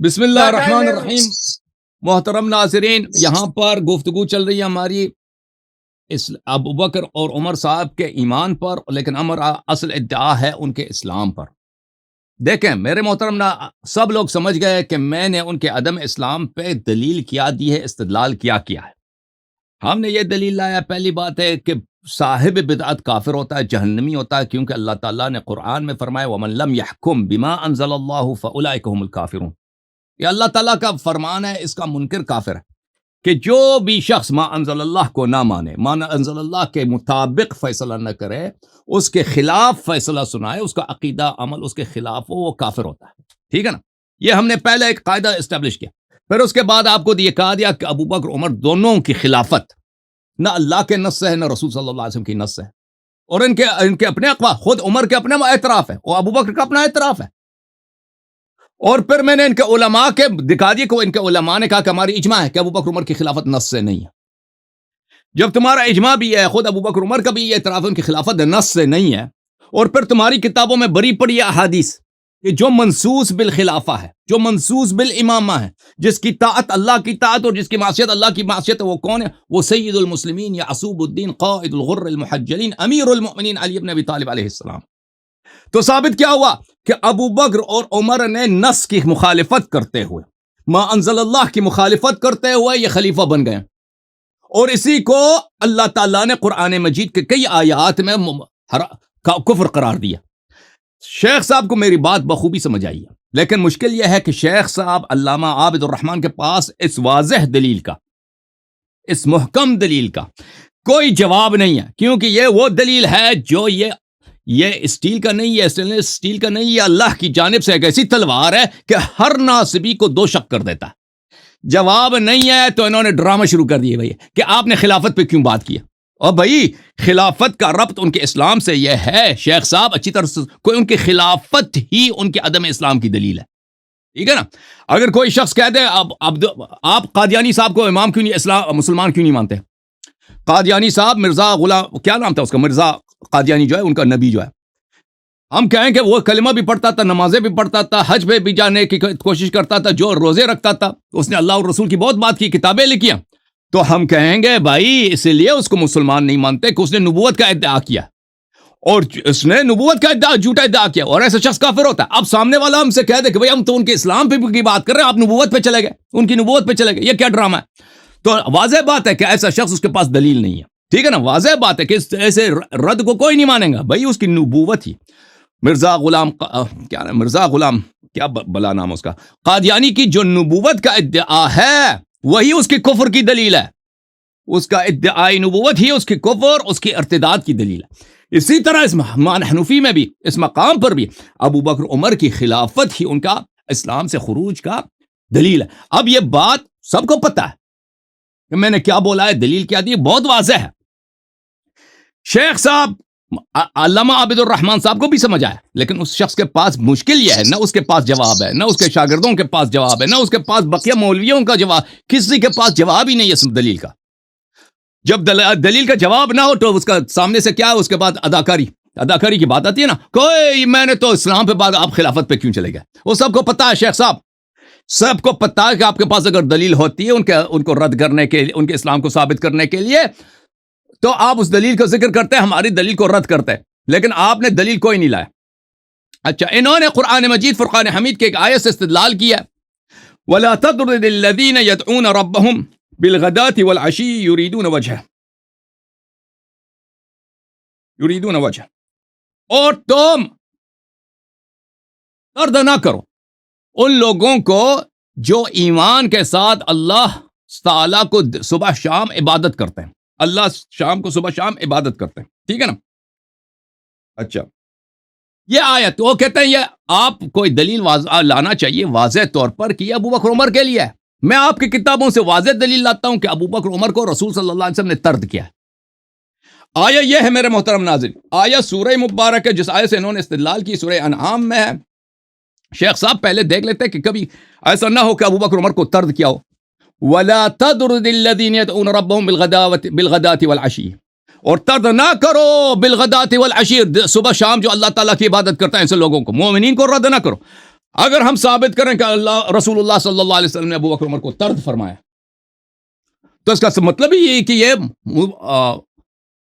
بسم اللہ الرحمن الرحیم. محترم ناظرین، یہاں پر گفتگو چل رہی ہے ہماری ابو بکر اور عمر صاحب کے ایمان پر، لیکن اصل ادعا ہے ان کے اسلام پر. دیکھیں میرے محترم سب لوگ سمجھ گئے کہ میں نے ان کے عدم اسلام پہ دلیل کیا دی ہے، استدلال کیا ہے. ہم نے یہ دلیل لایا. پہلی بات ہے کہ صاحب بدعت کافر ہوتا ہے، جہنمی ہوتا ہے، کیونکہ اللہ تعالیٰ نے قرآن میں فرمایا وَمَن لَمْ يَحْكُمْ بِمَا أَنزَلَ اللَّهُ فَأُولَئِكَ هُمُ الْكَافِرُونَ. یہ اللہ تعالیٰ کا فرمان ہے، اس کا منکر کافر ہے. کہ جو بھی شخص ما انزل اللہ کو نہ مانے، ما انزل اللہ کے مطابق فیصلہ نہ کرے، اس کے خلاف فیصلہ سنائے، اس کا عقیدہ عمل اس کے خلاف ہو، وہ کافر ہوتا ہے. ٹھیک ہے نا؟ یہ ہم نے پہلے ایک قاعدہ اسٹیبلش کیا. پھر اس کے بعد آپ کو یہ کہا دیا کہ ابو بکر عمر دونوں کی خلافت نہ اللہ کے نص سے ہے، نہ رسول صلی اللہ علیہ وسلم کی نص سے ہے. اور ان کے اپنے اقوال، خود عمر کے اپنے اعتراف ہے اور ابو بکر کا اپنا اعتراف ہے. اور پھر میں نے ان کے علماء کے دکھا دیا کہ ان کے علماء نے کہا کہ ہماری اجماع ہے کہ ابو بکر عمر کی خلافت نص سے نہیں ہے. جب تمہارا اجماع بھی ہے، خود ابو بکر عمر کا بھی یہ اعتراف ہے ان کی خلافت نص سے نہیں ہے، اور پھر تمہاری کتابوں میں بری پڑی احادیث کہ جو منصوص بالخلافہ ہے، جو منصوص بالامامہ ہے، جس کی طاعت اللہ کی طاعت اور جس کی معصیت اللہ کی معصیت ہے، وہ کون ہے؟ وہ سید المسلمین یعصوب الدین قائد الغر المحجلین امیر المؤمنین علی بن ابی طالب علیہ السلام. تو ثابت کیا ہوا کہ ابو بکر اور عمر نے نص کی مخالفت کرتے ہوئے، ما انزل اللہ کی مخالفت کرتے ہوئے یہ خلیفہ بن گئے، اور اسی کو اللہ تعالیٰ نے قرآن مجید کے کئی آیات میں کفر قرار دیا. شیخ صاحب کو میری بات بخوبی سمجھ آئی ہے، لیکن مشکل یہ ہے کہ شیخ صاحب علامہ عابد الرحمن کے پاس اس واضح دلیل کا، اس محکم دلیل کا کوئی جواب نہیں ہے، کیونکہ یہ وہ دلیل ہے جو یہ اسٹیل کا نہیں ہے، اسٹیل کا نہیں ہے، اللہ کی جانب سے ایک ایسی تلوار ہے کہ ہر ناصبی کو دو شک کر دیتا ہے. جواب نہیں ہے تو انہوں نے ڈرامہ شروع کر دیے بھائی کہ آپ نے خلافت پہ کیوں بات کیا. اور بھائی خلافت کا ربط ان کے اسلام سے یہ ہے، شیخ صاحب اچھی طرح سے کوئی ان کی خلافت ہی ان کے عدم اسلام کی دلیل ہے. ٹھیک ہے نا؟ اگر کوئی شخص کہہ دے آپ قادیانی صاحب کو امام کیوں نہیں، اسلام مسلمان کیوں نہیں مانتے؟ قادیانی صاحب مرزا غلام، کیا نام تھا اس کا، مرزا قادیانی جو ہے ان کا نبی جو ہے، ہم کہیں کہ وہ کلمہ بھی پڑھتا تھا، نمازیں بھی پڑھتا تھا، حج پہ بھی جانے کی کوشش کرتا تھا، جو روزے رکھتا تھا، اس نے اللہ اور رسول کی بہت بات کی، کتابیں لکھی ہیں. تو ہم کہیں گے بھائی اسی لیے اس کو مسلمان نہیں مانتے کہ اس نے نبوت کا ادعا کیا، اور اس نے نبوت کا ادعا، جھوٹا ادعا کیا، اور ایسا شخص کافر ہوتا ہے. اب سامنے والا ہم سے کہہ دے کہ بھائی ہم تو ان کے اسلام پہ کی بات کر رہے ہیں، آپ نبوت پہ چلے گئے، ان کی نبوت پہ چلے گئے، یہ کیا ڈرامہ ہے؟ تو واضح بات ہے کہ ایسا شخص اس کے پاس دلیل نہیں ہے. ٹھیک ہے نا؟ واضح بات ہے کہ ایسے رد کو کوئی نہیں مانیں گا. بھائی اس کی نبوت ہی مرزا غلام کیا بلا نام اس کا، قادیانی کی جو نبوت کا ادعا ہے وہی اس کی کفر کی دلیل ہے. اس کا ادعائی نبوت ہی اس کی کفر، اس کی ارتداد کی دلیل ہے. اسی طرح اس حنفی میں بھی، اس مقام پر بھی ابو بکر عمر کی خلافت ہی ان کا اسلام سے خروج کا دلیل ہے. اب یہ بات سب کو پتہ ہے کہ میں نے کیا بولا ہے، دلیل کیا دی، بہت واضح ہے. شیخ صاحب علامہ عابد الرحمن صاحب کو بھی سمجھ آیا، لیکن اس شخص کے پاس مشکل یہ ہے، نہ اس کے پاس جواب ہے، نہ اس کے شاگردوں کے پاس جواب ہے، نہ اس کے پاس بقیہ مولویوں کا جواب، کسی کے پاس جواب ہی نہیں ہے اس دلیل کا. جب دلیل کا جواب نہ ہو تو اس کا سامنے سے کیا ہے، اس کے بعد اداکاری کی بات آتی ہے نا، کوئی میں نے تو اسلام پہ بات، آپ خلافت پہ کیوں چلے گئے؟ وہ سب کو پتا ہے شیخ صاحب، سب کو پتا ہے کہ آپ کے پاس اگر دلیل ہوتی ہے ان کو رد کرنے کے لیے، ان کے اسلام کو ثابت کرنے کے لیے، تو آپ اس دلیل کا ذکر کرتے ہیں، ہماری دلیل کو رد کرتے ہیں، لیکن آپ نے دلیل کوئی نہیں لایا. اچھا، انہوں نے قرآن مجید فرقان حمید کے ایک آیت سے استدلال کیا، وَلَا تَطْرُدِ الَّذِينَ يَدْعُونَ رَبَّهُمْ بِالْغَدَاةِ وَالْعَشِيِّ يُرِيدُونَ وَجْهَهُ، اور تم طرد نہ کرو ان لوگوں کو جو ایمان کے ساتھ اللہ تعالیٰ کو صبح شام عبادت کرتے ہیں، اللہ شام کو صبح شام عبادت کرتے ہیں. ٹھیک ہے نا؟ اچھا، یہ آیت وہ کہتے ہیں یہ آپ کوئی دلیل لانا چاہیے واضح طور پر کہ یہ ابو بکر عمر کے لیے ہے. میں آپ کی کتابوں سے واضح دلیل لاتا ہوں کہ ابو بکر عمر کو رسول صلی اللہ علیہ وسلم نے طرد کیا ہے. آیا یہ ہے میرے محترم ناظرین، آیا سورہ مبارک ہے جس آیت سے انہوں نے استدلال کی، سورہ انعام میں ہے. شیخ صاحب پہلے دیکھ لیتے کہ کبھی ایسا نہ ہو کہ ابو بکر عمر کو طرد کیا ہو. وَلَا تَطْرُدِ الَّذِينَ يَدْعُونَ رَبَّهُمْ بِالْغَدَاةِ وَالْعَشِيِّ، اور طرد نہ کرو بالغداۃ والعشی، صبح شام جو اللہ تعالیٰ کی عبادت کرتا ہے ایسے لوگوں کو، مومنین کو رد نہ کرو. اگر ہم ثابت کریں کہ رسول اللہ صلی اللہ علیہ وسلم نے ابو بکر عمر کو طرد فرمایا تو اس کا مطلب ہی یہ کہ یہ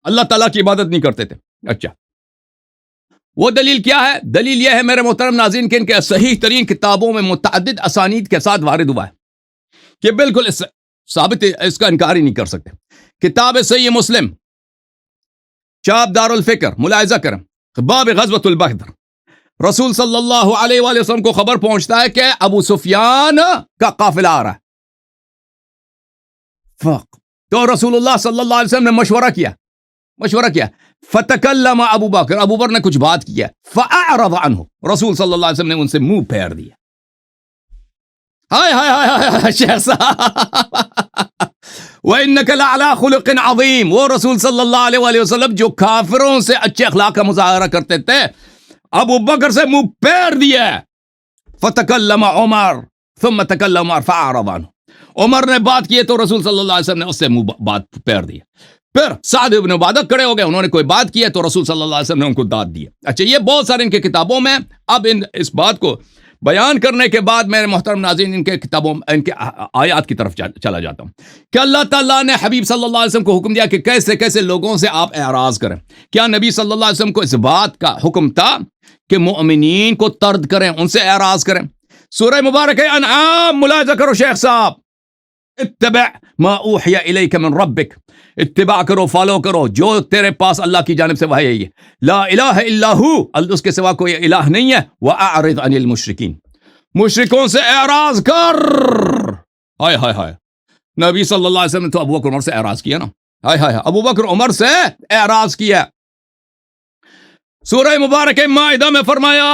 اللہ تعالیٰ کی عبادت نہیں کرتے تھے. اچھا وہ دلیل کیا ہے؟ دلیل یہ ہے میرے محترم ناظرین کہ ان کے صحیح ترین کتابوں میں متعدد اسانید کے ساتھ وارد ہوا ہے کہ بالکل اس ثابت اس کا انکار ہی نہیں کر سکتے. کتاب صحیح مسلم چاپ دار الفکر ملاحظہ کریں باب غزوۃ البدر رسول صلی اللہ علیہ وآلہ وسلم کو خبر پہنچتا ہے کہ ابو سفیان کا قافلہ آ رہا ہے. تو رسول اللہ صلی اللہ علیہ وسلم نے مشورہ کیا فتکلم ابو بکر نے کچھ بات کیا فاعرض عنہ رسول صلی اللہ علیہ وسلم نے ان سے منہ پھیر دیا. ہائے ہائے ہائے ہائے شیخ صاحب وَإِنَّكَ لَعَلَىٰ خُلُقٍ عَظِيمٍ وہ رسول صلی اللہ علیہ وآلہ وسلم جو کافروں سے اچھے اخلاق کا مظاہرہ کرتے تھے ابو بکر سے منہ پھیر دیا. فتکلم عمر ثم تکلم عمر فاعرض عنہ عمر نے بات کی تو رسول صلی اللہ علیہ وسلم نے اس سے منہ بات پھیر دیا. پھر سعد بن عبادہ کھڑے ہو گئے انہوں نے کوئی بات کی تو رسول صلی اللہ علیہ وسلم نے ان کو داد دیا. اچھا یہ بہت سارے ان کے کتابوں میں. اب اس بات کو بیان کرنے کے بعد میرے محترم ناظرین ان کے کتابوں ان کے آیات کی طرف چلا جاتا ہوں کہ اللہ تعالیٰ نے حبیب صلی اللہ علیہ وسلم کو حکم دیا کہ کیسے کیسے لوگوں سے آپ اعراض کریں. کیا نبی صلی اللہ علیہ وسلم کو اس بات کا حکم تھا کہ مؤمنین کو طرد کریں ان سے اعراض کریں؟ سورہ مبارک انعام ملاحظہ کرو شیخ صاحب اتبع ما اوحی الیک من ربک اتباع کرو فالو کرو جو تیرے پاس اللہ کی جانب سے وحی ہے. لا الہ الا ہو اس کے سوا کوئی الہ نہیں ہے. واعرض عن المشرکین مشرکوں سے اعراض کر. ہائے ہائے ہائے نبی صلی اللہ علیہ وسلم نے تو ابو بکر عمر سے اعراض کیا نا. ہائے ہائے ابو بکر عمر سے اعراض کیا. سورہ مبارک مائدہ میں فرمایا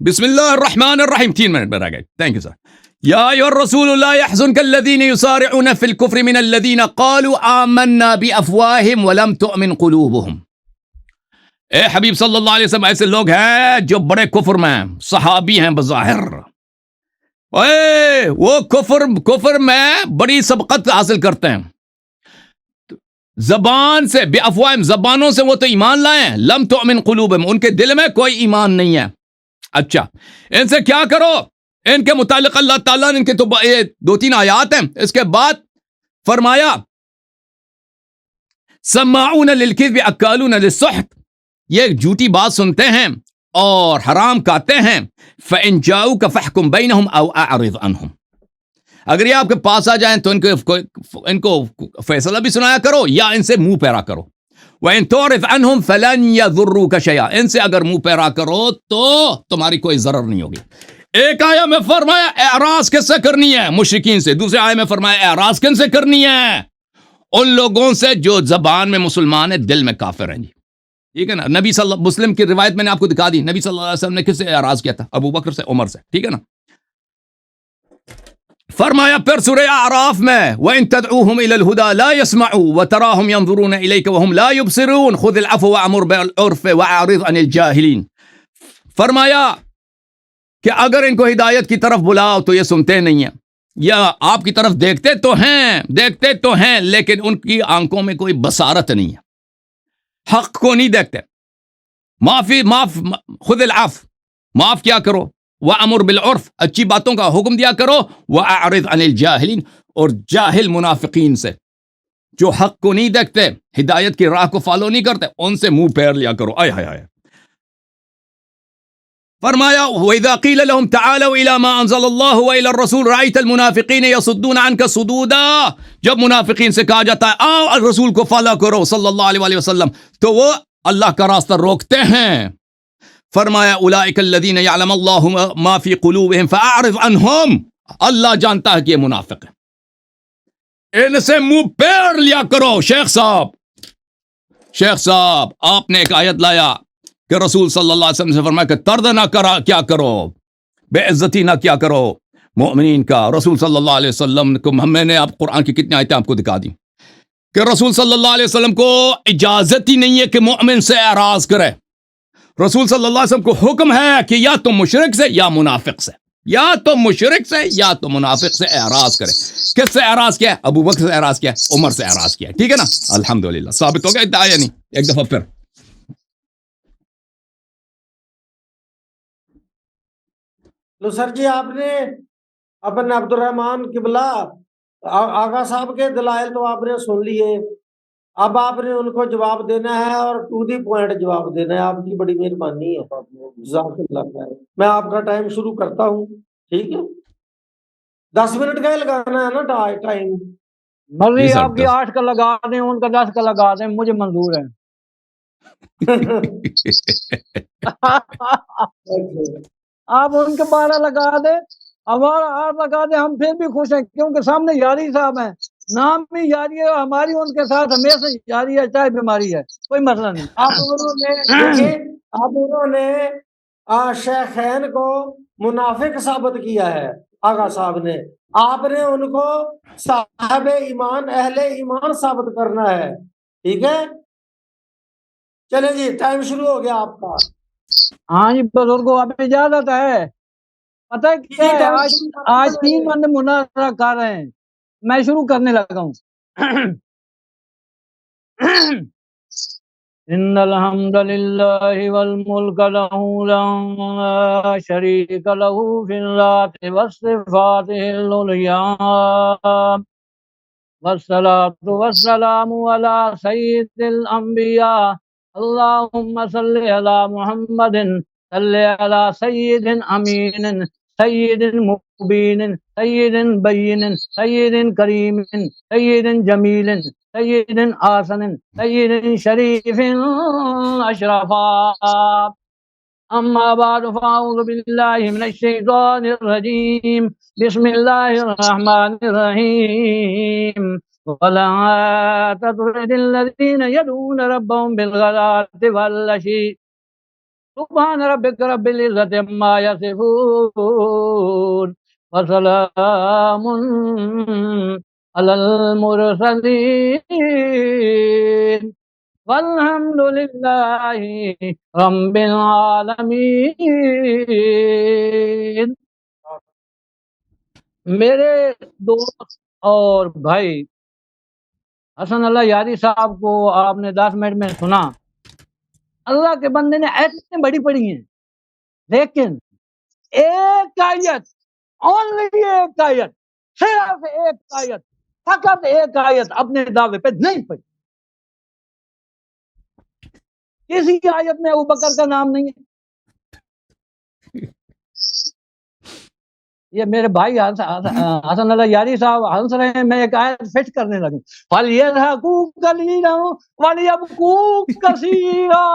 بسم اللہ الرحمن الرحیم 3 منٹ میں رہ گئے. Thank you sir. یا ایھا الرسول لا يحزنك الذين يسارعون في الكفر من الذين قالوا آمنا بافواههم ولم تؤمن قلوبهم. اے حبیب صلی اللہ علیہ وسلم ایسے لوگ ہیں جو بڑے کفر میں ہیں صحابی ہیں بظاہر وہ کفر میں بڑی سبقت حاصل کرتے ہیں زبان سے بافواہم زبانوں سے وہ تو ایمان لائے ہیں لم تؤمن قلوبهم ان کے دل میں کوئی ایمان نہیں ہے. اچھا ان سے کیا کرو ان کے متعلق اللہ تعالیٰ نے ان کے تو 2-3 آیات ہیں اس کے بعد فرمایا سماعون للکذب اکالون للسحت یہ ایک جھوٹی بات سنتے ہیں اور حرام کھاتے ہیں. فإن جاؤک فاحکم بینہم او اعرض عنہم اگر یہ آپ کے پاس آ جائیں تو ان کو فیصلہ بھی سنایا کرو یا ان سے منہ پھیرا کرو. وإن تعرض عنہم فلن یضروک شیئا ان سے اگر منہ پھیرا کرو تو تمہاری کوئی ضرر نہیں ہوگی. ایک آیہ میں فرمایا اعراض کس سے کرنی ہے مشرکین سے. دوسرے آیہ میں فرمایا اعراض کن سے کرنی ہے ان لوگوں سے جو زبان میں مسلمان ہیں دل میں کافر ہیں. جی ٹھیک ہے نا. نبی صلی اللہ مسلم کی روایت میں نے آپ کو دکھا دی. نبی صلی اللہ علیہ وسلم نے کس سے اعراض کیا تھا؟ ابو بکر سے عمر سے. ٹھیک ہے نا. فرمایا پھر سورہ اعراف میں وَإِن تَدْعُوهُمْ إِلَى الْهُدَى لَا يَسْمَعُوا وَتَرَاهُمْ يَنظُرُونَ إِلَيْكَ وَهُمْ لَا يُبْصِرُونَ خُذِ الْعَفْوَ وَأْمُرْ بِالْعُرْفِ وَأَعْرِضْ عَنِ الْجَاهِلِينَ. فرمایا کہ اگر ان کو ہدایت کی طرف بلاؤ تو یہ سنتے نہیں ہیں یا آپ کی طرف دیکھتے تو ہیں لیکن ان کی آنکھوں میں کوئی بصارت نہیں ہے حق کو نہیں دیکھتے. خذ العفو معاف کیا کرو وَأَمُرْ بِالْعُرْفِ اچھی باتوں کا حکم دیا کرو وَأَعْرِضْ عَنِ الْجَاهِلِينَ اور جاہل منافقین سے جو حق کو نہیں دیکھتے ہدایت کی راہ کو فالو نہیں کرتے ان سے منہ پھیر لیا کرو. آئے ہائے ہائے. فرمایا وَإِذَا قِيلَ لَهُمْ تَعَالَوْا إِلَى مَا أَنزَلَ اللَّهُ وَإِلَى الرَّسُولِ رَأَيْتَ الْمُنَافِقِينَ يَصُدُّونَ عَنْكَ صُدُودًا جب منافقین سے کہا جاتا ہے آؤ رسول کو فالو کرو صلی اللہ علیہ وسلم تو وہ اللہ کا راستہ روکتے ہیں. فرمایا اولئک الذین یعلم اللہ ما فی قلوبہم فاعرض عنہم اللہ جانتا ہے کہ یہ منافق ہے ان سے منہ پھیر لیا کرو. شیخ صاحب آپ نے ایک آیت لایا کہ رسول صلی اللہ علیہ وسلم سے فرمایا کہ طرد نہ کیا کرو بے عزتی نہ کیا کرو مؤمنین کا. رسول صلی اللہ علیہ وسلم کو میں نے آپ قرآن کی کتنی آیتیں آپ کو دکھا دی کہ رسول صلی اللہ علیہ وسلم کو اجازت ہی نہیں ہے کہ مؤمن سے اعراض کرے. رسول صلی اللہ علیہ وسلم کو حکم ہے کہ یا تو مشرک سے یا منافق سے اعراض کرے. کس سے اعراض کیا؟ ابو بکر سے اعراض کیا، عمر سے اعراض کیا. ٹھیک ہے نا. الحمدللہ ثابت ہو گیا ادعا یا نہیں؟ ایک دفعہ پھر تو سر جی آپ نے اپنے عبد الرحمان قبلہ آغا صاحب کے دلائل تو آپ نے سن لیے، اب آپ نے ان کو جواب دینا ہے اور ٹو دی پوائنٹ جواب دینا ہے. آپ کی بڑی مہربانی ہے، جزاک اللہ خیر. میں آپ کا ٹائم شروع کرتا ہوں، ٹھیک ہے؟ 10 منٹ کا ہی لگانا ہے نا ٹائم؟ مرضی جی سر، آپ کی 8 کا لگا دیں، ان کا 10 کا لگا دیں، مجھے منظور ہے. آپ ان کے 12 لگا دیں، ہمارا 8 لگا دیں، ہم پھر بھی خوش ہیں، کیونکہ سامنے یاری صاحب ہیں، نام بھی یاری ہے، ہماری ان کے ساتھ ہمیشہ یاری ہے، چاہے بیماری ہے، کوئی مسئلہ نہیں. اب انہوں نے شیخین کو منافق ثابت کیا ہے آغا صاحب نے، آپ نے ان کو صاحب ایمان اہل ایمان ثابت کرنا ہے، ٹھیک ہے؟ چلے جی، ٹائم شروع ہو گیا آپ کا. ہاں جی بزرگوں، اب اجازت ہے. پتہ ہے کیا ہے، آج 3 بندے مناظرہ کر رہے ہیں، میں شروع کرنے لگا ہوں. ان الحمد للہ والملک له لا شریک له فی الذات والصفات العلیا والصلاة والسلام على سید الانبیاء. اللهم صل على محمد، صل على سید امین، سید مبین، سید بین، سید کریم، سید جمیل، سید آسن، سید شریف اشرفا. اما بعد فاعوذ باللہ من الشیطان الرجیم، بسم اللہ الرحمن الرحیم. ولا تطرد الذین يدعون ربهم بالغداة والعشی سبحان ربک رب العزة عما یصفون وسلام علی المرسلین والحمد للہ رب العالمین. میرے دوست اور بھائی حسن اللہ یاری صاحب کو آپ نے 10 منٹ میں سنا. اللہ کے بندے نے ایتیں بڑی پڑھی ہیں، لیکن ایک آیت، اونلی ایک آیت، صرف ایک آیت، فقط ایک آیت اپنے دعوے پہ نہیں پڑھی. کسی آیت میں ابوبکر کا نام نہیں ہے. یہ میرے بھائی حسن اللہ یاری صاحب ہنس رہے ہیں، میں ایک آیت فٹ کرنے لگوں. فَلْيَضْحَكُوا قَلِيلًا وَلْيَبْكُوا كَثِيرًا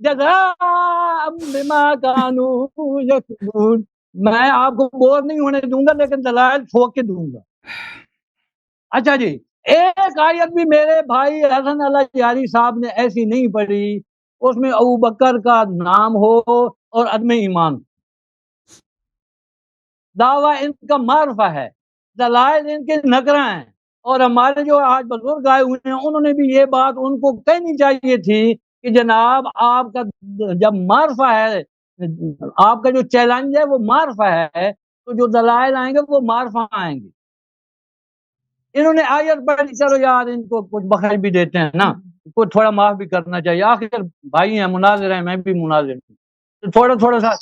جَزَاءً بِمَا كَانُوا يَكْسِبُونَ. میں آپ کو بور نہیں ہونے دوں گا، لیکن دلائل ٹھوک کے دوں گا. اچھا جی، ایک آیت بھی میرے بھائی حسن اللہ یاری صاحب نے ایسی نہیں پڑھی اس میں ابوبکر کا نام ہو اور عدم ایمان. دعویٰ ان کا معرفہ ہے، دلائل ان کے نکرہ ہیں. اور ہمارے جو آج بزرگ آئے ہوئے ہیں انہوں نے بھی یہ بات ان کو کہنی چاہیے تھی کہ جناب آپ کا جب معرفہ ہے، آپ کا جو چیلنج ہے وہ معرفہ ہے، تو جو دلائل آئیں گے وہ معرفہ آئیں گے. انہوں نے آیت پڑھی، چلو یار ان کو کچھ بخش بھی دیتے ہیں نا، کو تھوڑا معاف بھی کرنا چاہیے، آخر بھائی ہیں، مناظر ہیں، میں بھی مناظر ہوں، تھوڑا تھوڑا سا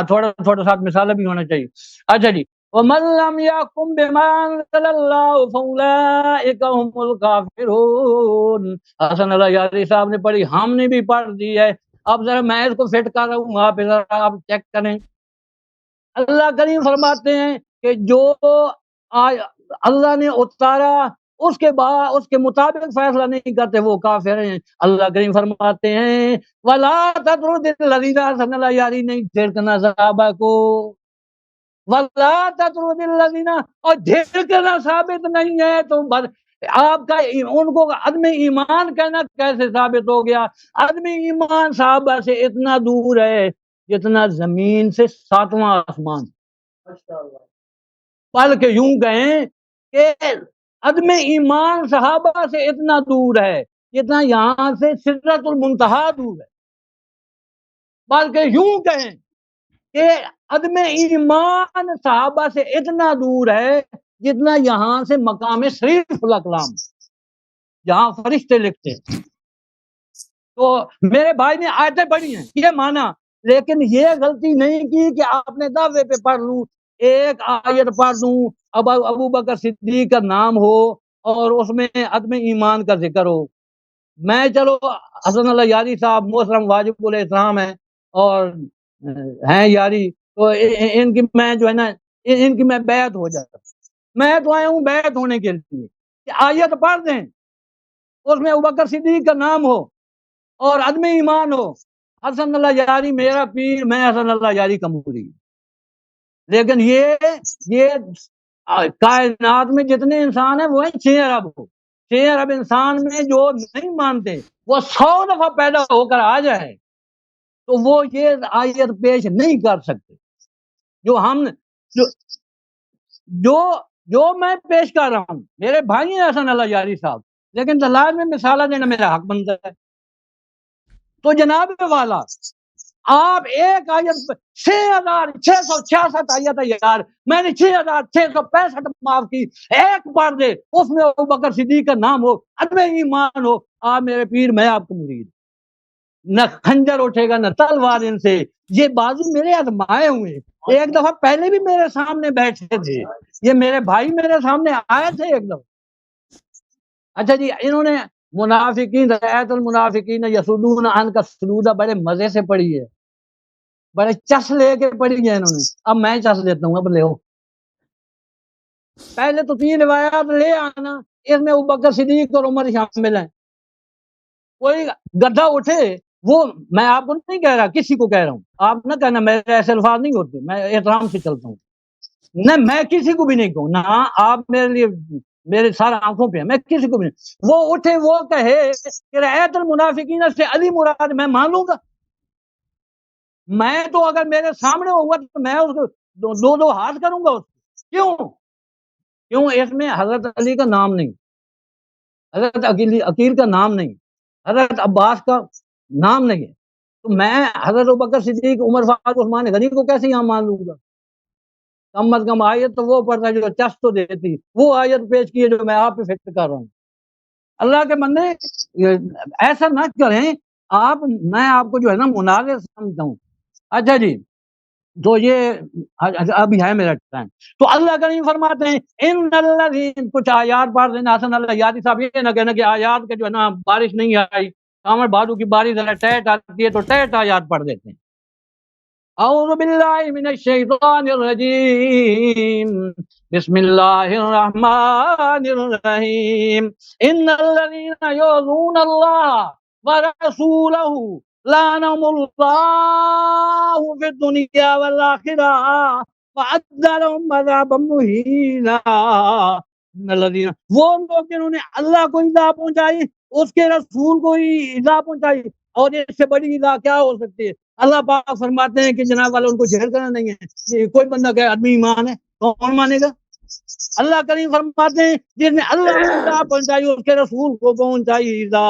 تھوڑا تھوڑا ساتھ مثالیں بھی ہونا چاہیے. اچھا جی، وَمَن لَّمْ يَحْكُم بِمَا أَنزَلَ اللَّهُ فَأُولَٰئِكَ هُمُ الْكَافِرُونَ. حسن اللہ یاری صاحب نے پڑھی، ہم نے بھی پڑھ دی ہے. اب ذرا میں اس کو فٹ کر رہا ہوں، آپ ذرا آپ چیک کریں. اللہ کریم فرماتے ہیں کہ جو اللہ نے اتارا اس کے بعد اس کے مطابق فیصلہ نہیں کرتے وہ کافر ہیں. اللہ کریم فرماتے ہیں وَلَا تَطْرُدِ الَّذِينَ حسن اللہ یاری نہیں جھڑکنا صحابہ کو، وَلَا تَطْرُدِ الَّذِينَ، اور جھڑکنا ثابت نہیں ہے تو آپ کا ان کو عدم ایمان کہنا کیسے ثابت ہو گیا؟ عدم ایمان صحابہ سے اتنا دور ہے جتنا زمین سے 7واں آسمان. بلکہ یوں کہیں کہ عدم ایمان صحابہ سے اتنا دور ہے جتنا یہاں سے سدرۃ المنتہا دور ہے. بلکہ یوں کہیں کہ عدم ایمان صحابہ سے اتنا دور ہے جتنا یہاں سے مقام شریف الاقلام جہاں فرشتے لکھتے ہیں. تو میرے بھائی نے آیتیں پڑھی ہیں، یہ مانا لیکن یہ غلطی نہیں کی کہ آپ نے دعوے پہ پڑھ لوں، ایک آیت پڑھ دوں ابو بکر صدیق کا نام ہو اور اس میں عدم ایمان کا ذکر ہو. میں چلو حسن اللہ یاری صاحب محترم واجب الاحترام ہیں اور ہیں یاری، تو ان کی میں جو ہے نا ان کی میں بیعت ہو جاتا. میں تو آیا ہوں بیعت ہونے کے لیے کہ آیت پڑھ دیں اس میں ابوبکر صدیق کا نام ہو اور عدم ایمان ہو. حسن اللہ یاری میرا پیر، میں حسن اللہ یاری کا مرید. لیکن یہ کائنات میں جتنے انسان ہیں وہ ہیں 6 ارب ہو. 6 ارب انسان میں جو نہیں مانتے وہ 100 دفعہ پیدا ہو کر آ جائے تو وہ یہ آیت پیش نہیں کر سکتے جو ہم جو میں پیش کر رہا ہوں. میرے بھائی ہیں حسن اللہ یاری صاحب، لیکن دلائل میں مثالہ دینا میرا حق بنتا ہے. تو جناب والا آپ ایک آیت 6666 آیت ہے یار، میں نے 6665 معاف کی، ایک بار دے اس میں ابوبکر صدیق کا نام ہو، عدم ایمان ہو، آپ میرے پیر میں آپ کو مرید. نہ خنجر اٹھے گا نہ تلوار ان سے، یہ بازو میرے آزمائے ہوئے. ایک دفعہ پہلے بھی میرے سامنے بیٹھے تھے، یہ میرے بھائی میرے سامنے آئے تھے ایک دفعہ. اچھا جی، انہوں نے منافقین رایت المنافقین یسدون عنک الصدود بڑے مزے سے پڑھی ہے، بڑے چس لے کے پڑھی ہے انہوں نے. اب میں چس لیتا ہوں، اب لے ہو. پہلے تو 3 روایات لے آنا، اس میں ابوبکر صدیق اور عمر شامل ہیں. کوئی گدھا اٹھے، وہ میں آپ کو نہیں کہہ رہا، کسی کو کہہ رہا ہوں، آپ نہ کہنا میرے ایسے الفاظ نہیں ہوتے، میں احترام سے چلتا ہوں. نہ میں کسی کو بھی نہیں کہوں، نہ آپ میرے لیے میرے سارے آنکھوں پہ ہیں، میں کسی کو بھی نہیں. وہ اٹھے وہ کہے کہ رایت المنافقین سے علی مراد، میں مان لوں گا. میں تو اگر میرے سامنے ہوگا تو میں اس کو دو ہاتھ کروں گا اس کو. کیوں اس میں حضرت علی کا نام نہیں، حضرت عقیل کا نام نہیں، حضرت عباس کا نام نہیں ہے. تو میں حضرت ابوبکر صدیق عمر فاروق عثمان غنی کو کیسے یہاں مان لوں گا؟ کم از کم آیت تو وہ پڑھتا ہے جو چس تو دیتی، وہ آیت پیش کی ہے جو میں آپ پہ فکر کر رہا ہوں. اللہ کے بندے ایسا نہ کریں آپ، میں آپ کو جو ہے نا مناظر سمجھتا ہوں. اچھا جی، تو یہ ابھی ہے میرا ٹائم. تو اللہ کریم فرماتے ہیں ان الذین، کچھ آیات پڑھ دینا حسن اللہ یادی صاحب، یہ نہ کہنا کہ آیات کے جو ہے نا بارش نہیں آئی، کامر بہادر کی بارش ذرا ٹیٹ آتی ہے تو ٹیٹ آیات پڑھ دیتے ہیں. اعوذ باللہ من الشیطان الرجیم، بسم اللہ الرحمن الرحیم. ان الذین یؤذون اللہ ورسولہ لعنهم اللہ فی الدنیا والآخرہ وأعد لهم عذابا مہینا. وہ لوگ جنہوں نے اللہ کو ایذا پہنچائی، اس کے رسول کو ایذا پہنچائی، اور اس سے بڑی ایذا کیا ہو سکتی ہے؟ اللہ پاک فرماتے ہیں کہ جناب والا ان کو جھیل کرنا نہیں ہے. کوئی بندہ کہ آدمی ایمان ہے، کون مانے گا؟ اللہ کریم فرماتے ہیں جس نے اللہ کو ایذا پہنچائی، اس کے رسول کو پہنچائی ایذا،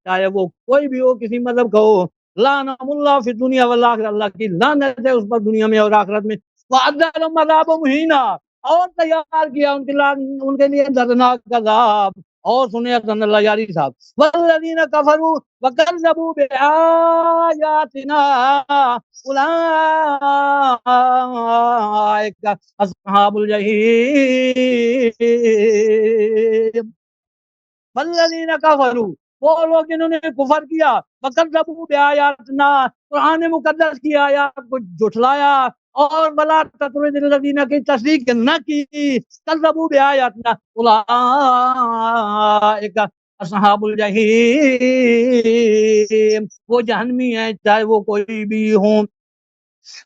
چاہے وہ کوئی بھی ہو، کسی مذہب کا ہو، لعنہم اللہ فی الدنیا والآخرہ، اللہ کی لعنت ہے اس پر دنیا میں اور آخرت میں. وَأَعَدَّ لَهُمْ عَذَابًا مُهِينًا، اور تیار کیا ان کے لیے دردناک عذاب. اور سنیں حسن اللہ یاری صاحب، والذین کفروا وکذبوا بآیاتنا اولئک اصحاب الجحیم. والذین کفروا، وہ لوگ جنہوں نے کفر کیا، وکذبوا بآیاتنا، قرآن مقدس کی آیات کو جھٹلایا، اور ولا تطرد الذین کی تصدیق نہ کی، کذبوا بآیاتنا اولئک اصحاب الجحیم، وہ جہنمی ہیں چاہے وہ کوئی بھی ہوں.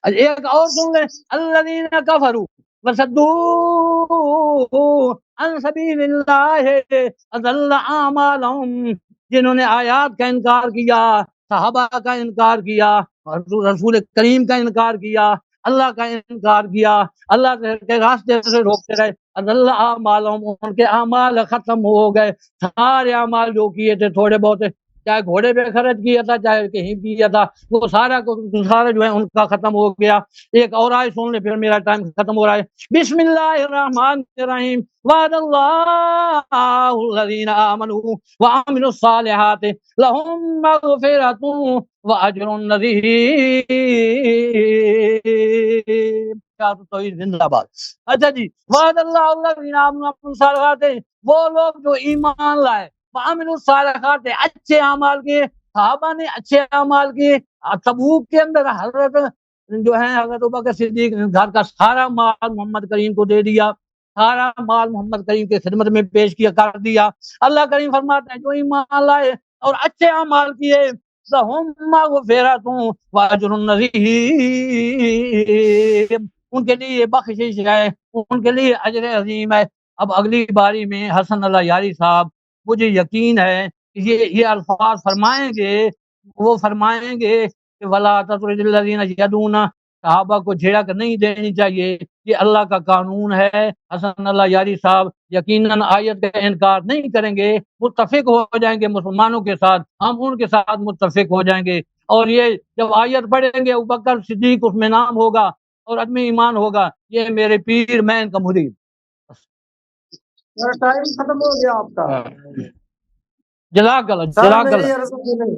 ایک اور سن لیں، الذین کفروا وصدوا عن سبیل اللہ اضل اعمالهم، جنہوں نے آیات کا انکار کیا، صحابہ کا انکار کیا، رسول کریم کا انکار کیا، اللہ کا انکار کیا، اللہ کے راستے سے روکتے رہے، اضل اعمالهم، ان کے اعمال ختم ہو گئے. سارے اعمال جو کیے تھے تھوڑے بہت چاہے گھوڑے پہ خرچ کیا تھا چاہے کہیں کیا تھا، وہ سارا جو ہے ان کا ختم ہو گیا۔ ایک اور آیت سن لے، پھر میرا ٹائم ختم ہو رہا ہے۔ بسم اللہ الرحمن الرحیم، وعد اللہ الذین آمنوا وعملوا الصالحات لہم مغفرۃ واجر عظیم۔ توحید زندہ باد۔ اچھا جی، وعد اللہ الذین آمنوا وعملوا الصالحات، وہ لوگ جو ایمان لائے، وعملوا الصالحات، اچھے اعمال کیے، صحابہ نے اچھے اعمال کیے۔ تبوک کے اندر حضرت جو ہے حضرت ابوبکر صدیق نے گھر کا سارا مال محمد کریم کو دے دیا، سارا مال محمد کریم کے خدمت میں پیش کیا کر دیا۔ اللہ کریم فرماتے ہیں جو ایمان لائے اور اچھے اعمال کیے، لہم مغفرۃ واجر عظیم، ان کے لیے بخشش ہے، ان کے لیے اجر عظیم ہے۔ اب اگلی باری میں حسن اللہ یاری صاحب، مجھے یقین ہے کہ یہ الفاظ فرمائیں گے، وہ فرمائیں گے کہ ولا تطرد الذین یدعون، صحابہ کو جھڑک نہیں دینی چاہیے، یہ اللہ کا قانون ہے۔ حسن اللہ یاری صاحب یقیناً آیت کا انکار نہیں کریں گے، متفق ہو جائیں گے مسلمانوں کے ساتھ، ہم ان کے ساتھ متفق ہو جائیں گے۔ اور یہ جب آیت پڑھیں گے ابوبکر صدیق اس میں نام ہوگا اور عدم ایمان ہوگا، یہ میرے پیر، میں ان کا مرید۔ ٹائم ختم ہو گیا آپ کا جزاک اللہ، سر۔ جزاک میری اللہ۔ عرض سنیں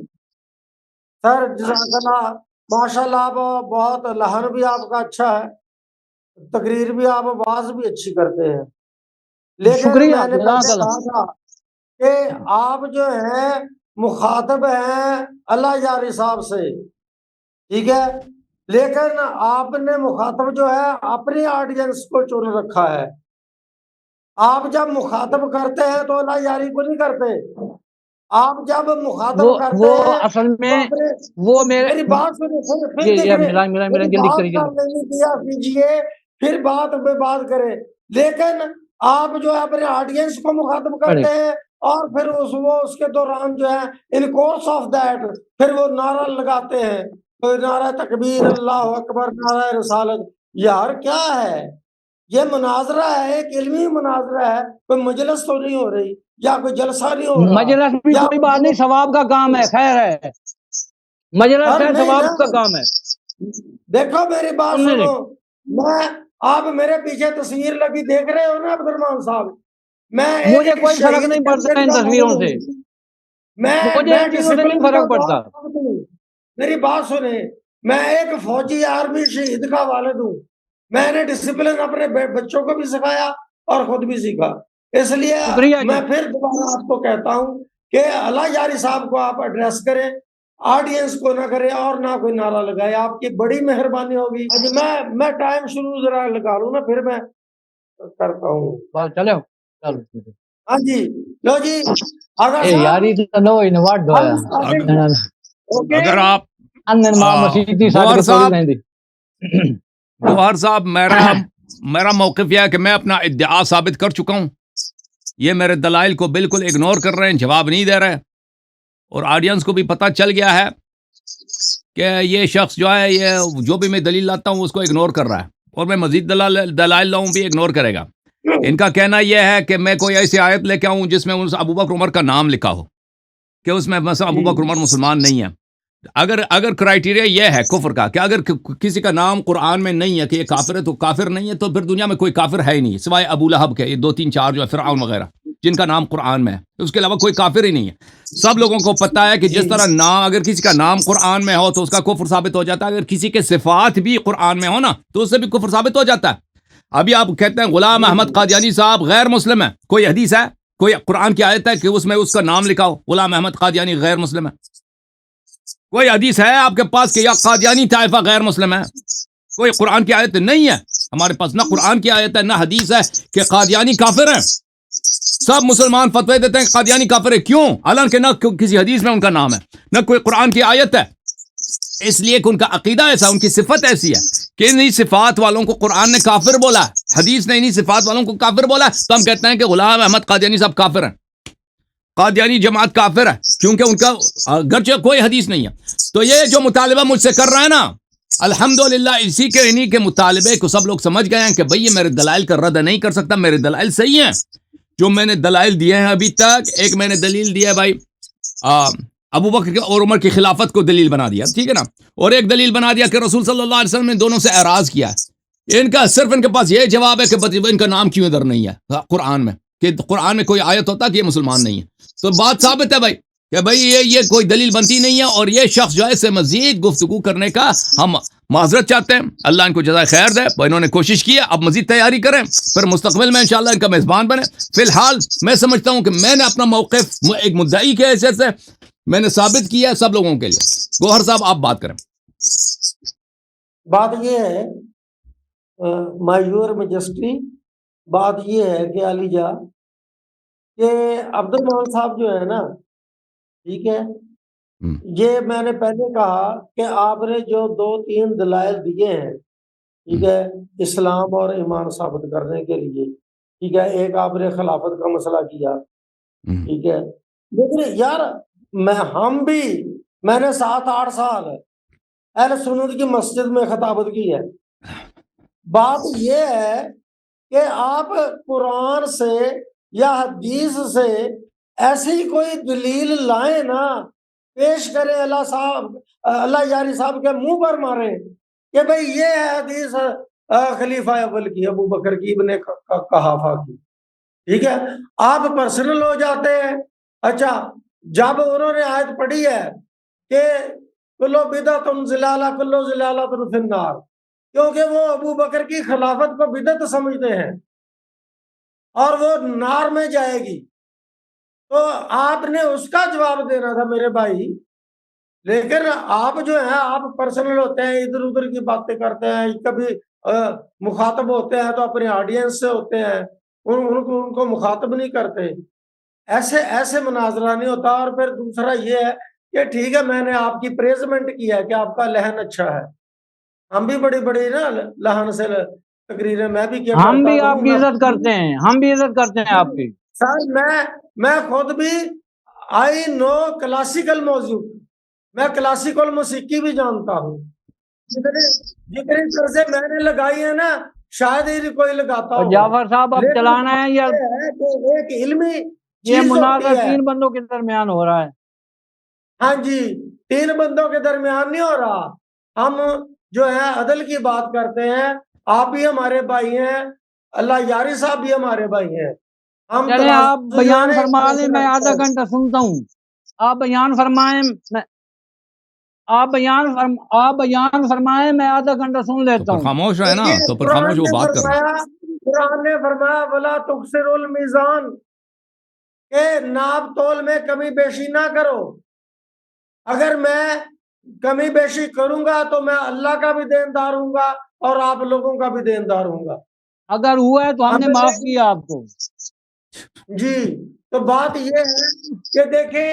سر، جزاک اللہ، ماشاء اللہ، آپ بہت لہن بھی آپ کا اچھا ہے، تقریر بھی آپ آواز بھی اچھی کرتے ہیں، لیکن شکریہ، میں نے جزاک پہلے اللہ۔ کہا تھا کہ آپ جو ہیں مخاطب ہیں اللہ یاری صاحب سے، ٹھیک ہے، لیکن آپ نے مخاطب جو ہے اپنی آڈینس کو چن رکھا ہے۔ آپ جب مخاطب کرتے ہیں تو اللہ یاری کو نہیں کرتے، آپ جب مخاطب کرتے وہ ہیں اصل تو میں اپنے، وہ میرے میری بات سنیں، پھر یہ دیکھیں، ملا میری جلدی بات کریے۔ کر لینے دیا کیجیے، پھر بات پہ بات کریں، لیکن آپ جو ہے اپنے آڈینس کو مخاطب کرتے ہیں اور پھر اس کے دوران جو ہے ان کورس آف دیٹ پھر وہ نعرہ لگاتے ہیں، نعرہ تکبیر، اللہ اکبر، نعرہ رسالت۔ یار کیا ہے یہ؟ مناظرہ ہے، ایک علمی مناظرہ ہے، کوئی مجلس تو نہیں ہو رہی یا کوئی جلسہ نہیں ہو رہا مجلس بھی یا کوئی بات نہیں، ثواب کا کام ہے، خیر ہے، مجلس ہے، نہیں ثواب نا۔ کا کام ہے۔ دیکھو میری بات سنو، میں، آپ میرے پیچھے تصویر لگی دیکھ رہے ہو نا عبد الرحمان صاحب، میں مجھے ایک کوئی فرق شہید نہیں پڑتا کیپٹن ان کا تصویروں والد سے، ہوں، میں مجھے ان چیزوں سے نہیں ڈسپلن کا فرق پڑتا۔ بہت پابند ہوں۔ میری بات سنیں، میں ایک فوجی آرمی شہید کا والد ہوں، میں نے ڈسپلن اپنے بچوں کو بھی سکھایا اور خود بھی سیکھا، اس لیے شکریہ جی۔ میں پھر دوبارہ آپ کو کہتا ہوں کہ اللہ یاری صاحب کو آپ ایڈریس کریں، آڈینس کو نہ کرے اور نہ کوئی نعرہ لگائے، آپ کی بڑی مہربانی ہوگی۔ میں ٹائم شروع ذرا لگا لوں نا، پھر میں کرتا ہوں۔ بس چلو، ہاں جی، لو جی آغا اے صاحب، یاری تو نو ان واٹ دو ہم starting، اوکے؟ اگر آپ ان ماں مسیحی ساتھ گوہر کو توڑی صاحب، نہیں دی۔ گوہر صاحب، میرا موقف یہ ہے کہ میں اپنا ادعا ثابت کر چکا ہوں، یہ میرے دلائل کو بالکل اگنور کر رہے ہیں، جواب نہیں دے رہے، اور آڈینس کو بھی پتہ چل گیا ہے کہ یہ شخص جو ہے، یہ جو بھی میں دلیل لاتا ہوں اس کو اگنور کر رہا ہے، اور میں مزید دلائل لاؤں بھی اگنور کرے گا۔ ان کا کہنا یہ ہے کہ میں کوئی ایسی آیت لے کے آؤں جس میں ابوبکر عمر کا نام لکھا ہو، کہ اس میں مثلا ابوبکر عمر مسلمان نہیں ہے۔ اگر کرائٹیریا یہ ہے کفر کا کہ اگر کسی کا نام قرآن میں نہیں ہے کہ یہ کافر ہے تو کافر نہیں ہے، تو پھر دنیا میں کوئی کافر ہے ہی نہیں سوائے ابو لہب کے، یہ 2 3 4 جو ہے فرعون وغیرہ جن کا نام قرآن میں ہے، اس کے علاوہ کوئی کافر ہی نہیں ہے۔ سب لوگوں کو پتہ ہے کہ جس طرح نام، اگر کسی کا نام قرآن میں ہو تو اس کا کفر ثابت ہو جاتا ہے، اگر کسی کے صفات بھی قرآن میں ہو نا تو اس سے بھی کفر ثابت ہو جاتا ہے۔ ابھی آپ کہتے ہیں غلام احمد قادیانی صاحب غیر مسلم ہے، کوئی حدیث ہے، کوئی قرآن کی آیت ہے کہ اس میں اس کا نام لکھا ہو غلام احمد قادیانی غیر مسلم ہے؟ کوئی حدیث ہے آپ کے پاس کہ یا قادیانی طائفہ غیر مسلم ہے؟ کوئی قرآن کی آیت نہیں ہے ہمارے پاس، نہ قرآن کی آیت ہے نہ حدیث ہے کہ قادیانی کافر ہیں۔ سب مسلمان فتوی دیتے ہیں کہ قادیانی کافر ہے، کیوں؟ حالانکہ نہ کسی حدیث میں ان کا نام ہے نہ کوئی قرآن کی آیت ہے، اس لیے کہ ان کا عقیدہ ایسا، ان کی صفت ایسی ہے کہ انہی صفات والوں کو قرآن نے کافر بولا ہے، حدیث نے انہی صفات والوں کو کافر بولا ہے، تو ہم کہتے ہیں کہ غلام احمد قادیانی صاحب کافر ہیں، قادیانی جماعت کافر ہے، کیونکہ ان کا گرچہ کوئی حدیث نہیں ہے۔ تو یہ جو مطالبہ مجھ سے کر رہا ہے نا، الحمدللہ اسی کے انہی کے مطالبے کو سب لوگ سمجھ گئے ہیں کہ بھئی یہ میرے دلائل کا رد نہیں کر سکتا، میرے دلائل صحیح ہیں جو میں نے دلائل دیے ہیں ابھی تک۔ ایک میں نے دلیل دی ہے بھائی ابو بکر اور عمر کی خلافت کو دلیل بنا دیا, ٹھیک ہے نا. اور ایک دلیل بنا دیا کہ رسول صلی اللہ علیہ وسلم نے دونوں سے اعراض کیا. ان کا صرف ان کے پاس یہ جواب ہے کہ ان کا نام کیوں ادھر نہیں ہے قرآن میں, کہ قرآن میں کوئی آیت ہوتا کہ یہ مسلمان نہیں ہے. تو بات ثابت ہے بھائی کہ بھائی یہ کوئی دلیل بنتی نہیں ہے, اور یہ شخص جو ہے اس سے مزید گفتگو کرنے کا ہم معذرت چاہتے ہیں. اللہ ان کو جزائے خیر دے, انہوں نے کوشش کی ہے, اب مزید تیاری کریں, پھر مستقبل میں انشاءاللہ ان کا میزبان بنے. فی الحال میں سمجھتا ہوں کہ میں نے اپنا موقف ایک مدعی کے حیثیت سے میں نے ثابت کیا ہے سب لوگوں کے لیے. گوہر صاحب آپ بات کریں. بات یہ ہے مائی یور میجسٹی, بات یہ ہے کہ علی جا کہ عبد الرحمان صاحب جو ہے نا, ٹھیک ہے, یہ میں نے پہلے کہا کہ آپ نے جو 2-3 دلائل دیے ہیں, ٹھیک ہے, اسلام اور ایمان ثابت کرنے کے لیے, ٹھیک ہے, ایک آپ نے خلافت کا مسئلہ کیا, ٹھیک ہے, لیکن یار میں نے 7-8 سال اہل سنت کی مسجد میں خطابت کی ہے. بات یہ ہے کہ آپ قرآن سے یا حدیث سے ایسی کوئی دلیل لائیں نا, پیش کریں, اللہ یاری صاحب کے منہ پر ماریں کہ بھئی یہ ہے حدیث خلیفہ اول کی, ابو بکر کی, ابن قحافہ کی, ٹھیک ہے. آپ پرسنل ہو جاتے ہیں. اچھا, جب انہوں نے آیت پڑھی ہے کہ کلو بدعت ضلالہ کلو ضلالۃ فی النار, کیونکہ وہ ابو بکر کی خلافت کو بدعت سمجھتے ہیں اور وہ نار میں جائے گی, تو آپ نے اس کا جواب دینا تھا میرے بھائی. لیکن آپ جو ہیں آپ پرسنل ہوتے ہیں, ادھر ادھر کی باتیں کرتے ہیں, کبھی مخاطب ہوتے ہیں تو اپنے آڈینس سے ہوتے ہیں, ان کو مخاطب نہیں کرتے. ایسے مناظرہ نہیں ہوتا. اور پھر دوسرا یہ ہے کہ ٹھیک ہے, میں نے آپ کی پریزمنٹ کی ہے کہ آپ کا لہن اچھا ہے, ہم بھی بڑی نا لہن سے تقریریں میں بھی کیا ہم بھی کرتا آپ کی عزت کرتے ہیں, ہم بھی عزت کرتے ہیں آپ کی. سر میں خود بھی آئی نو کلاسیکل موضوع, میں کلاسیکل موسیقی بھی جانتا ہوں. جتنی طرزیں میں نے لگائی ہیں نا شاید ہی کوئی لگاتا اور ہو. جعفر صاحب اب چلانا ہے یا ایک علمی یہ چیز مناظرہ ہوتی ہے. 3 بندوں کے درمیان ہو رہا ہے. ہاں جی, 3 بندوں کے درمیان نہیں ہو رہا. ہم جو ہے عدل کی بات کرتے ہیں. آپ بھی ہمارے بھائی ہیں, اللہ یاری صاحب بھی ہمارے بھائی ہیں. ہم چلیں آپ ترازو جو ہے بیان نا فرما ایک لیں, جیسے میں رکھتے آدھا ہیں. گھنٹہ سنتا ہوں. آپ بیان فرمائیں, آپ بیان فرمائیں, میں آدھا گھنٹہ سن تو لیتا پھر ہوں. خاموش رہے نا, تو پھر خاموش وہ بات کر رہے ہیں. قرآن نے فرمایا ولا تکسروا المیزان, کہ ناپ تول میں کمی بیشی نہ کرو. اگر میں کمی بیشی کروں گا تو میں اللہ کا بھی دیندار ہوں گا اور آپ لوگوں کا بھی دیندار ہوں گا. اگر ہوا ہے تو ہم نے معاف کیا آپ کو. جی, تو بات یہ ہے کہ دیکھیں,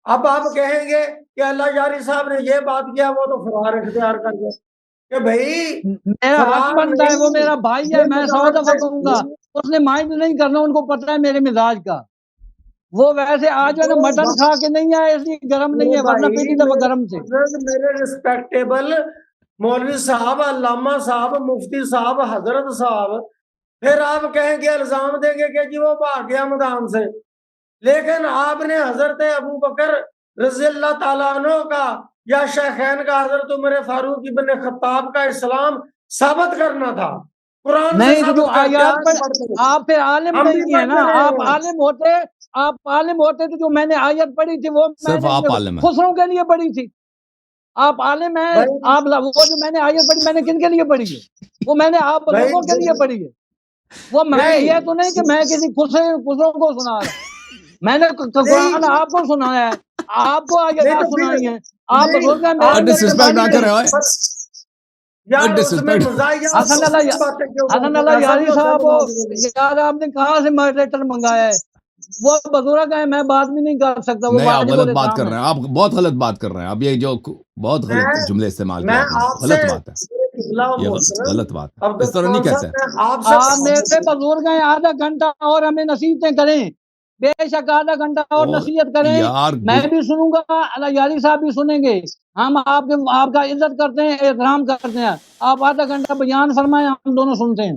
اب آپ کہیں گے کہ اللہ یاری صاحب نے یہ بات کیا, وہ تو فرار اختیار کر گئے کہ بھائی میرا حق بنتا ہے, وہ میرا بھائی ہے, میں 100 دفعہ کہوں گا. اس نے مائنڈ نہیں کرنا, ان کو پتہ ہے میرے مزاج کا. وہ ویسے آج ہے نا مٹن کھا کے نہیں آئے اس لیے گرم نہیں ہے, ورنہ پیٹی دفعہ گرم تھے. میرے ریسپیکٹیبل مولوی صاحب, علامہ صاحب, مفتی صاحب, حضرت صاحب, پھر آپ کہیں گے الزام دیں گے کہ جی وہ بھاگ گیا میدان سے. لیکن آپ نے حضرت ابو بکر رضی اللہ تعالیٰ عنہ کا یا شیخین کا حضرت عمر فاروق ابن خطاب کا اسلام ثابت کرنا تھا. قرآن سے نہیں تو جو ثابت کرتے آیات پر ہیں. آپ پھر عالم ہم بھی نہیں ہے نا, پڑھتے ہیں. آپ عالم ہوتے تو جو میں نے آیت پڑھی تھی وہ میں صرف نے آپ عالم ہیں. خسروں کے لیے پڑھی تھی. آپ عالم ہیں, آپ وہ جو میں نے آیت پڑھی میں نے کن کے لیے پڑھی ہے, وہ میں نے آپ لوگوں کے لیے پڑھی ہے. وہ میں یہ تو نہیں کہ میں کسی خسروں کو سنا رہا, میں نے قرآن آپ کو سنایا ہے, آپ کو آیات سنائی ہیں, آپ بزرگ ہیں, میرے ڈسرسپیکٹ نہ کرے ہوئے, حسن اللہ یاری صاحب, یار آپ نے کہاں سے ماڈریٹر منگایا ہے, وہ بزرگ ہے, میں بات بھی نہیں کر سکتا. وہ نہیں آپ غلط بات کر رہے ہیں, آپ بہت غلط بات کر رہے ہیں. اب یہ جو بہت غلط جملے استعمال کیا آپ نے, غلط بات ہے, یہ غلط بات ہے, اس طرح نہیں کہہ سکتے. آپ میرے بزرگ ہیں, آدھا گھنٹہ اور ہمیں نصیحتیں کریں, بے شک آدھا گھنٹہ اور نصیحت کریں, میں بھی سنوں گا, اللہ یاری صاحب بھی سنیں گے. ہم آپ کا عزت کرتے ہیں, احترام کرتے ہیں. آپ آدھا گھنٹہ بیان فرمائیں, ہم دونوں سنتے ہیں.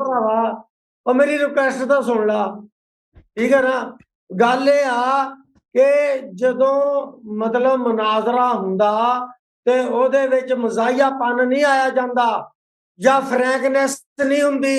ਭਰਾਵਾ ਉਹ ਮੇਰੀ ਰਿਕੁਐਸਟ ਤਾਂ ਸੁਣ ਲਾ, ਠੀਕ ਹੈ ਨਾ। ਗੱਲ ਇਹ ਆ ਕਿ ਜਦੋਂ ਮਤਲਬ ਮੁਨਾਜ਼ਰਾ ਹੁੰਦਾ ਤੇ ਉਹਦੇ ਵਿੱਚ ਮਜ਼ਾਹੀਆਪਨ ਨਹੀਂ ਆਇਆ ਜਾਂਦਾ ਜਾਂ ਫਰੈਂਕਨੈਸ ਨਹੀਂ ਹੁੰਦੀ,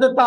ਦਿੱਤਾ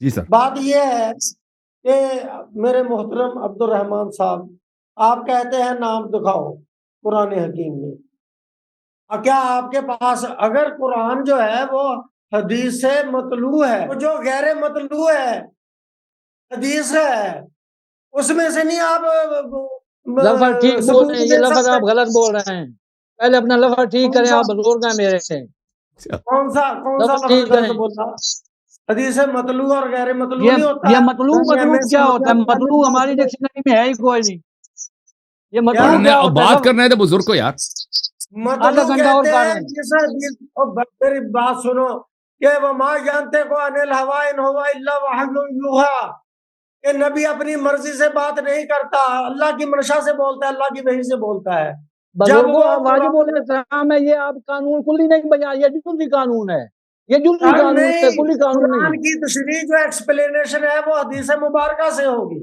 جی سر. بات یہ ہے کہ میرے محترم عبد الرحمان صاحب، آپ کہتے ہیں نام دکھاؤ قرآن حکیم میں. کیا آپ کے پاس اگر قرآن جو ہے وہ حدیث سے مطلوع ہے، وہ جو غیر مطلوع ہے حدیث ہے، اس میں سے نہیں آپ لفظ ٹھیک بول ثبوت رہے ہیں، یہ دے لفظ سکتے؟ آپ غلط بول رہے ہیں. پہلے اپنا لفظ ٹھیک کریں، آپ بزرگ ہیں میرے سے. کون سا لفظ لفظ ٹھیک غلط کریں. بولا؟ حدیث مطلوع اور غیر مطلوع نہیں ہوتا یہ ہے؟ مطلوب کیا ہوتا ہے؟ مطلوب ہماری ڈکشنری میں ہے ہی کوئی نہیں. یہ مطلوب پڑھنے کیا اور ہوتا ہے؟ بات کرنے دے بزرگ کو یار. آدھا مطلوع گھنٹہ اور کہتے کر ہیں رہے ہیں. جس حدیث میری بات سنو کہ وہ ما جانتے کو ان الہوا ان ہوا الا وحی یوحا، کہ نبی اپنی مرضی سے بات نہیں کرتا، اللہ کی منشا سے بولتا ہے، اللہ کی وحی سے بولتا ہے. جب بزرگوں وہ واجب الاحترام ہے، یہ آپ قانون کلی نہیں بجا، یہ جزوی قانون ہے، یہ جزوی قانون ہے، نہیں، کلی قانون نہیں قرآن ہے. کی تشریح جو ایکسپلینیشن ہے وہ حدیث مبارکہ سے ہوگی.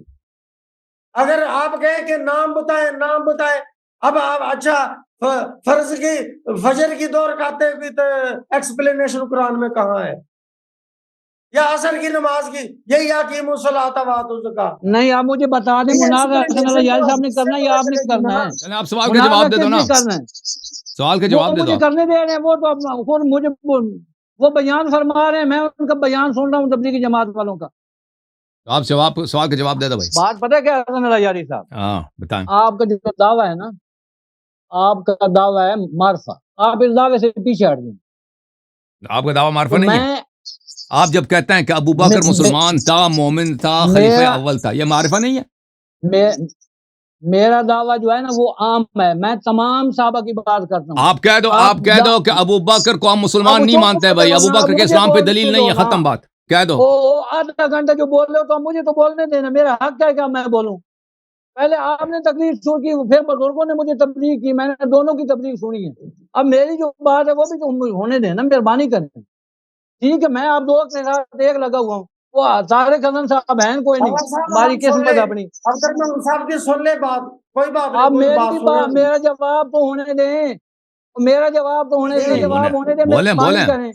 اگر آپ کہیں کہ نام بتائیں نام بتائیں، اب آپ اچھا فرض کی فجر کی دو رکعتیں کی تو ایکسپلینیشن قرآن میں کہاں ہے؟ یا عصر کی نماز کی یہی اقیموا الصلاۃ وآتوا الزکاۃ. نہیں، آپ مجھے بتا دیں، مناظرہ حسن اللہ یاری صاحب نے کرنا ہے یا آپ نے کرنا ہے؟ چلیں آپ سوال کا جواب دے دو نا. کس نے کرنا ہے؟ سوال کا وہ جواب دے دو مجھے آپ. کرنے دے رہے ہیں، وہ تو خود مجھے وہ بیان فرما رہے ہیں، میں ان کا بیان سن رہا ہوں تبلیغی جماعت والوں کا. تو آپ سوال کا جواب دے دو بھائی. بات پتہ ہے کیا حسن اللہ یاری صاحب؟ ہاں بتائیں. آپ کا جو دعویٰ ہے نا، آپ کا دعویٰ ہے معرفہ، آپ اس دعوے سے پیچھے ہٹ گئے. آپ کا دعویٰ معرفہ تو نہیں ہے. میں آپ جب کہتے ہیں کہ ابو بکر مسلمان تھا، مومن تھا، خلیفہ اول تھا، یہ معرفہ نہیں ہے؟ میرا دعویٰ جو ہے نا وہ عام ہے، میں تمام صحابہ کی بات کرتا ہوں. آپ کہہ دو کہ ابو بکر کو ہم مسلمان نہیں مانتے بھائی، ابو بکر کے اسلام پہ دلیل نہیں ہے، ختم بات. کہہ دو. آدھا گھنٹہ جو بول رہے ہو تو مجھے تو بولنے دینا، میرا حق ہے کہ میں بولوں. پہلے آپ نے تقریر شروع کی، پھر بزرگوں نے مجھے تبلیغ کی، میں نے دونوں کی تبلیغ سنی ہے. اب میری جو بات ہے وہ بھی تو ہونے دینا، مہربانی کریں. ٹھیک ہے، میں آپ دو کے ساتھ ایک لگا ہوا ہوں، وہ سارے کزن صاحب ہیں کوئی نہیں، ہماری قسمت اپنی. عبد الرحمان صاحب کی سن لے بات، کوئی بات آپ نہیں، کوئی میری بات بھی سنیں. میرا جواب تو ہونے دیں، میرا جواب تو ہونے دیں، جواب ہونے دیں، مہربانی کریں.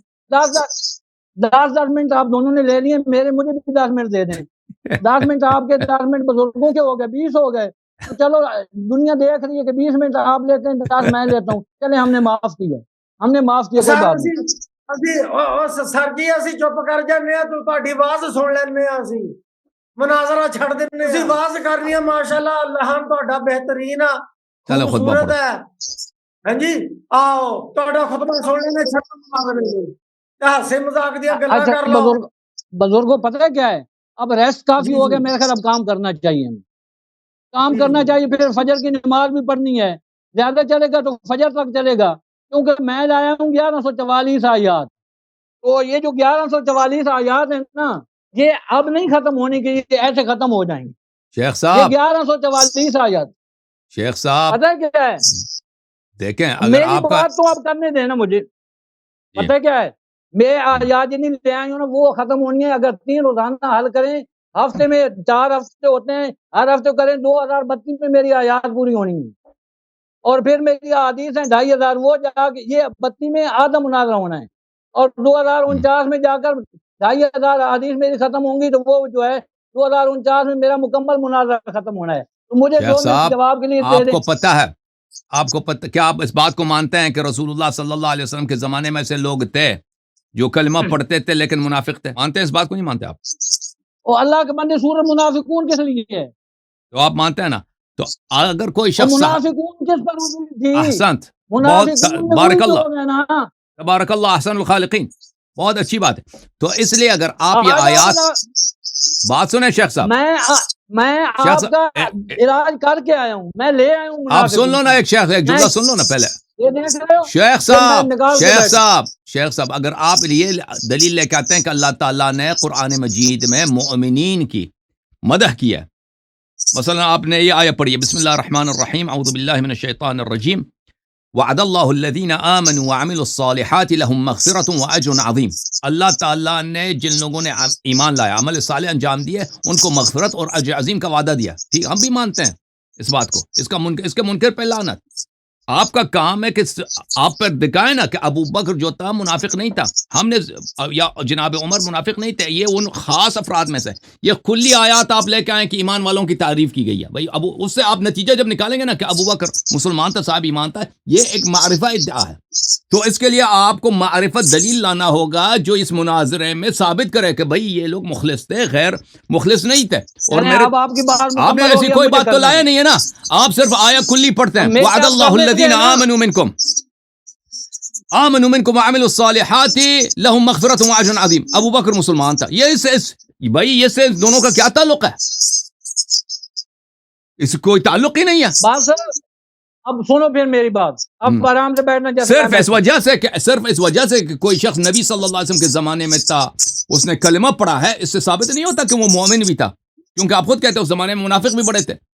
10 منٹ آپ دونوں نے لے لیے، مجھے بھی 10 منٹ دے دیں. 10 منٹ آپ کے، 10 منٹ بزرگوں کے ہو گئے، 20 ہو گئے. تو چلو دنیا دیکھ رہی ہے کہ 20 منٹ آپ لیتے ہیں، 10 میں لیتا ہوں. چلے ہم نے معاف کیا، ہم نے معاف کیا، کوئی بات نہیں. سر جی اسی چپ کر جانے ہیں، تو تہاڈی آواز سن لینے ہیں، اسی مناظرہ چھڑ دینے. تسی آواز کرنی ہے، ماشاءاللہ اللہ تہاڈا بہترین چلو خطبہ خوبصورت ہے. ہاں جی، آؤ تہاڈا خطبہ سن لینے، چھڑ ہنسی مذاق دیا گلاں کر لو. بزرگوں پتہ ہے کیا ہے، اب ریسٹ کافی ہو گیا میرے خیال، اب کام کرنا چاہیے، ہمیں کام کرنا چاہیے. پھر فجر کی نماز بھی پڑھنی ہے، زیادہ چلے گا تو فجر تک چلے گا، کیونکہ میں لایا ہوں 1144 آیات. تو یہ جو 1144 آیات ہیں نا، یہ اب نہیں ختم ہونے کی، ایسے ختم ہو جائیں گے. شیخ صاحب، یہ 1144 آیات شیخ صاحب پتہ ہے کیا ہے، دیکھیں اگر میری آپ کا بات تو آپ کرنے دینا مجھے. پتہ ہے کیا ہے، میں آیات نہیں لے آئی ہوں نا، وہ ختم ہونی ہے. اگر 3 روزانہ حل کریں، ہفتے میں 4 ہفتے ہوتے ہیں، ہر ہفتے کریں، 2032 میں میری آیات پوری ہونی ہے. اور پھر میری حدیث ہیں 2500، وہ جا کے یہ 32 میں آدھا مناظرہ ہونا ہے، اور 2049 میں جا کر 2500 حدیث میری ختم ہوں گی، تو وہ جو ہے 2049 میں میرا مکمل مناظرہ ختم ہونا ہے. تو مجھے شیخ 2 منٹ صاحب، جواب کے لیے دے آپ دیں. کو پتہ ہے، کیا آپ اس بات کو مانتے ہیں کہ رسول اللہ صلی اللہ علیہ وسلم کے زمانے میں سے لوگ تھے جو کلمہ پڑھتے تھے لیکن منافق تھے؟ مانتے ہیں اس بات کو؟ نہیں مانتے آپ؟ اور اللہ کے بندے سورہ منافقون کس لیے ہے؟ تو آپ مانتے ہیں نا. تو اگر کوئی اور شخص منافقون کس پر ہوئی تھی؟ احسنت، منافقون میں بارک وہی تو اللہ، ہو گئے نا. تبارک اللہ احسن الخالقین، بہت اچھی بات ہے. تو اس لیے اگر آپ یہ آج آیات، بات سنیں شیخ صاحب، میں آپ کا علاج کر کے آیا ہوں، میں لے آیا ہوں. آپ سن لو نا، ایک جملہ سن لو نا پہلے. یہ دیکھ رہے ہو شیخ صاحب اگر آپ یہ دلیل لے کے آتے ہیں کہ اللہ تعالیٰ نے قرآن مجید میں مؤمنین کی مدح کی ہے، مثلا آپ نے یہ آیت پڑھی ہے، بسم اللہ الرحمن الرحیم، اعوذ باللہ من الشیطان الرجیم، وعد اللہ الذین آمنوا وعملوا الصالحات لهم مغفرۃ واجر عظیم. اللہ تعالیٰ نے جن لوگوں نے ایمان لایا، عمل صالح انجام دیے، ان کو مغفرت اور اجر عظیم کا وعدہ دیا. ٹھیک، ہم بھی مانتے ہیں اس بات کو. اس کے منکر پہ لعنت. آپ کا کام ہے کہ آپ پر دکھائے نا کہ ابو بکر جو تھا منافق نہیں تھا، ہم نے یا جناب عمر منافق نہیں تھے، یہ ان خاص افراد میں سے. یہ کھلی آیات آپ لے کے آئیں کہ ایمان والوں کی تعریف کی گئی ہے بھائی. اس سے آپ نتیجہ جب نکالیں گے نا کہ ابو بکر مسلمان تھا، صاحب ایمان تھا، یہ ایک معرفہ ادعا ہے. تو اس کے لیے آپ کو معرفت دلیل لانا ہوگا جو اس مناظرے میں ثابت کرے کہ بھائی یہ لوگ مخلص تھے، غیر مخلص نہیں تھے. اور میرے اب آپ کی بات آپ نے ایسی کوئی بات تو لایا نہیں ہے نا، آپ صرف آیا کلی پڑھتے ہیں. وعد اللہ الذین آمنوا منکم وعملوا الصالحات لهم مغفرۃ واجر عظیم. ابو بکر مسلمان تھا. یہ سے دونوں کا کیا تعلق ہے؟ اس کوئی تعلق ہی نہیں ہے. بات سر اب سنو پھر میری بات، اب آرام سے بیٹھنا. صرف اس وجہ سے کہ کوئی شخص نبی صلی اللہ علیہ وسلم کے زمانے میں تھا، اس نے کلمہ پڑھا ہے، اس سے ثابت نہیں ہوتا کہ وہ مومن بھی تھا. کیونکہ آپ خود کہتے ہیں اس زمانے میں منافق بھی بڑے تھے.